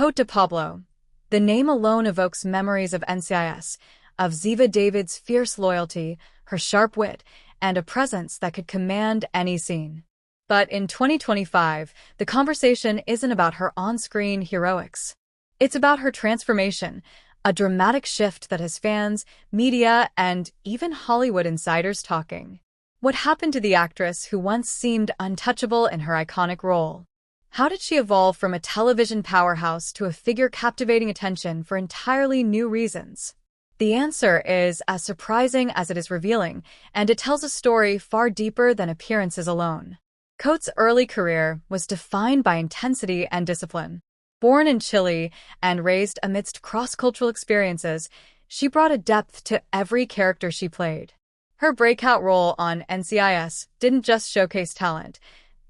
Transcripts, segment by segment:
Cote de Pablo. The name alone evokes memories of NCIS, of Ziva David's fierce loyalty, her sharp wit, and a presence that could command any scene. But in 2025, the conversation isn't about her on-screen heroics. It's about her transformation, a dramatic shift that has fans, media, and even Hollywood insiders talking. What happened to the actress who once seemed untouchable in her iconic role? How did she evolve from a television powerhouse to a figure captivating attention for entirely new reasons? The answer is as surprising as it is revealing, and it tells a story far deeper than appearances alone. Cote's early career was defined by intensity and discipline. Born in Chile and raised amidst cross-cultural experiences, she brought a depth to every character she played. Her breakout role on NCIS didn't just showcase talent.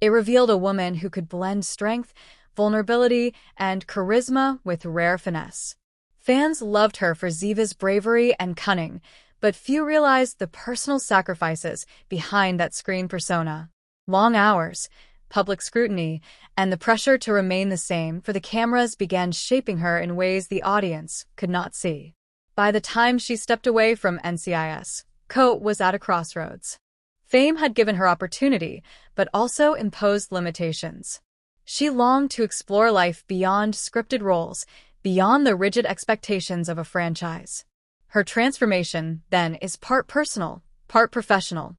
It revealed a woman who could blend strength, vulnerability, and charisma with rare finesse. Fans loved her for Ziva's bravery and cunning, but few realized the personal sacrifices behind that screen persona. Long hours, public scrutiny, and the pressure to remain the same for the cameras began shaping her in ways the audience could not see. By the time she stepped away from NCIS, Cote was at a crossroads. Fame had given her opportunity, but also imposed limitations. She longed to explore life beyond scripted roles, beyond the rigid expectations of a franchise. Her transformation, then, is part personal, part professional.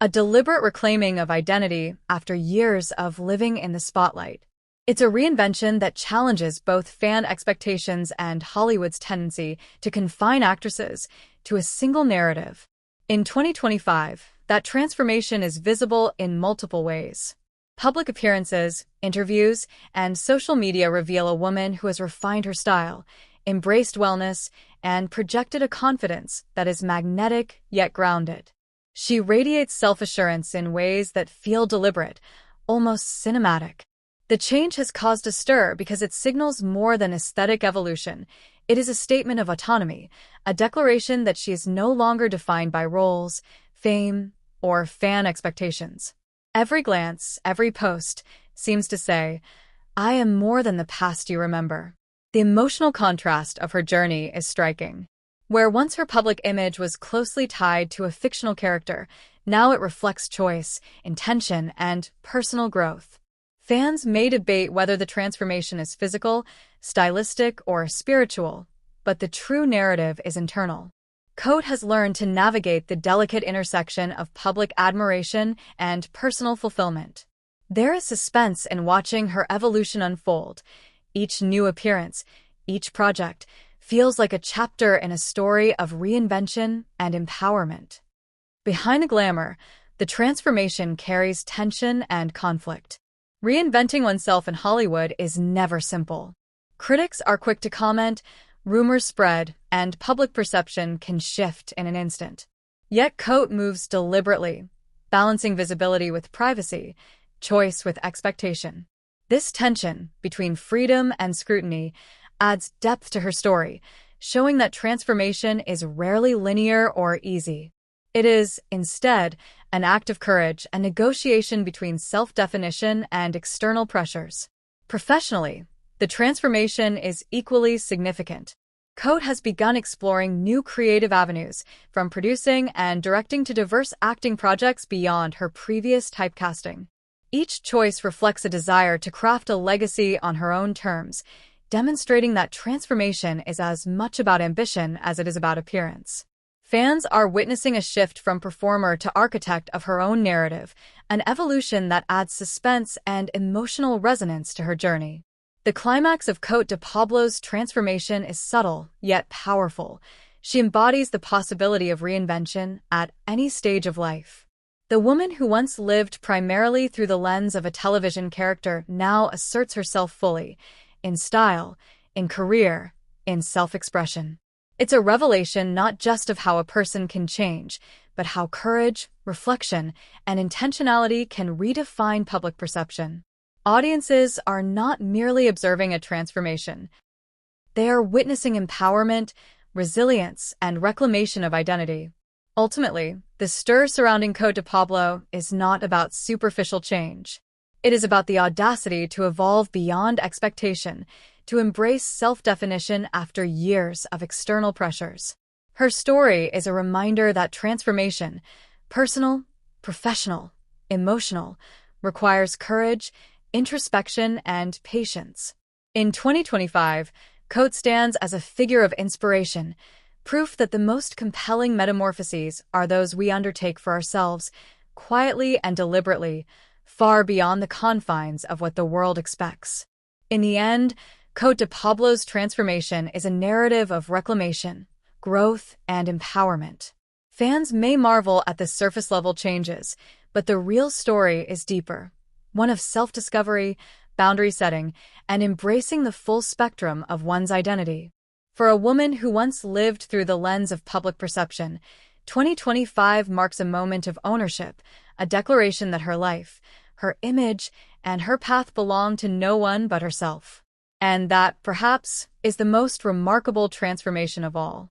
A deliberate reclaiming of identity after years of living in the spotlight. It's a reinvention that challenges both fan expectations and Hollywood's tendency to confine actresses to a single narrative. In 2025, that transformation is visible in multiple ways. Public appearances, interviews, and social media reveal a woman who has refined her style, embraced wellness, and projected a confidence that is magnetic yet grounded. She radiates self-assurance in ways that feel deliberate, almost cinematic. The change has caused a stir because it signals more than aesthetic evolution. It is a statement of autonomy, a declaration that she is no longer defined by roles, fame, or fan expectations. Every glance, every post, seems to say, "I am more than the past you remember." The emotional contrast of her journey is striking. Where once her public image was closely tied to a fictional character, now it reflects choice, intention, and personal growth. Fans may debate whether the transformation is physical, stylistic, or spiritual, but the true narrative is internal. Cote has learned to navigate the delicate intersection of public admiration and personal fulfillment. There is suspense in watching her evolution unfold. Each new appearance, each project, feels like a chapter in a story of reinvention and empowerment. Behind the glamour, the transformation carries tension and conflict. Reinventing oneself in Hollywood is never simple. Critics are quick to comment, rumors spread, and public perception can shift in an instant. Yet Cote moves deliberately, balancing visibility with privacy, choice with expectation. This tension between freedom and scrutiny adds depth to her story, showing that transformation is rarely linear or easy. It is, instead, an act of courage and negotiation between self-definition and external pressures. Professionally, the transformation is equally significant. Cote has begun exploring new creative avenues, from producing and directing to diverse acting projects beyond her previous typecasting. Each choice reflects a desire to craft a legacy on her own terms, demonstrating that transformation is as much about ambition as it is about appearance. Fans are witnessing a shift from performer to architect of her own narrative, an evolution that adds suspense and emotional resonance to her journey. The climax of Cote de Pablo's transformation is subtle, yet powerful. She embodies the possibility of reinvention at any stage of life. The woman who once lived primarily through the lens of a television character now asserts herself fully, in style, in career, in self-expression. It's a revelation not just of how a person can change, but how courage, reflection, and intentionality can redefine public perception. Audiences are not merely observing a transformation. They are witnessing empowerment, resilience, and reclamation of identity. Ultimately, the stir surrounding Cote de Pablo is not about superficial change. It is about the audacity to evolve beyond expectation, to embrace self-definition after years of external pressures. Her story is a reminder that transformation, personal, professional, emotional, requires courage, introspection, and patience. In 2025, Cote stands as a figure of inspiration, proof that the most compelling metamorphoses are those we undertake for ourselves, quietly and deliberately, far beyond the confines of what the world expects. In the end, Cote de Pablo's transformation is a narrative of reclamation, growth, and empowerment. Fans may marvel at the surface-level changes, but the real story is deeper, one of self-discovery, boundary setting, and embracing the full spectrum of one's identity. For a woman who once lived through the lens of public perception, 2025 marks a moment of ownership, a declaration that her life, her image, and her path belong to no one but herself. And that, perhaps, is the most remarkable transformation of all.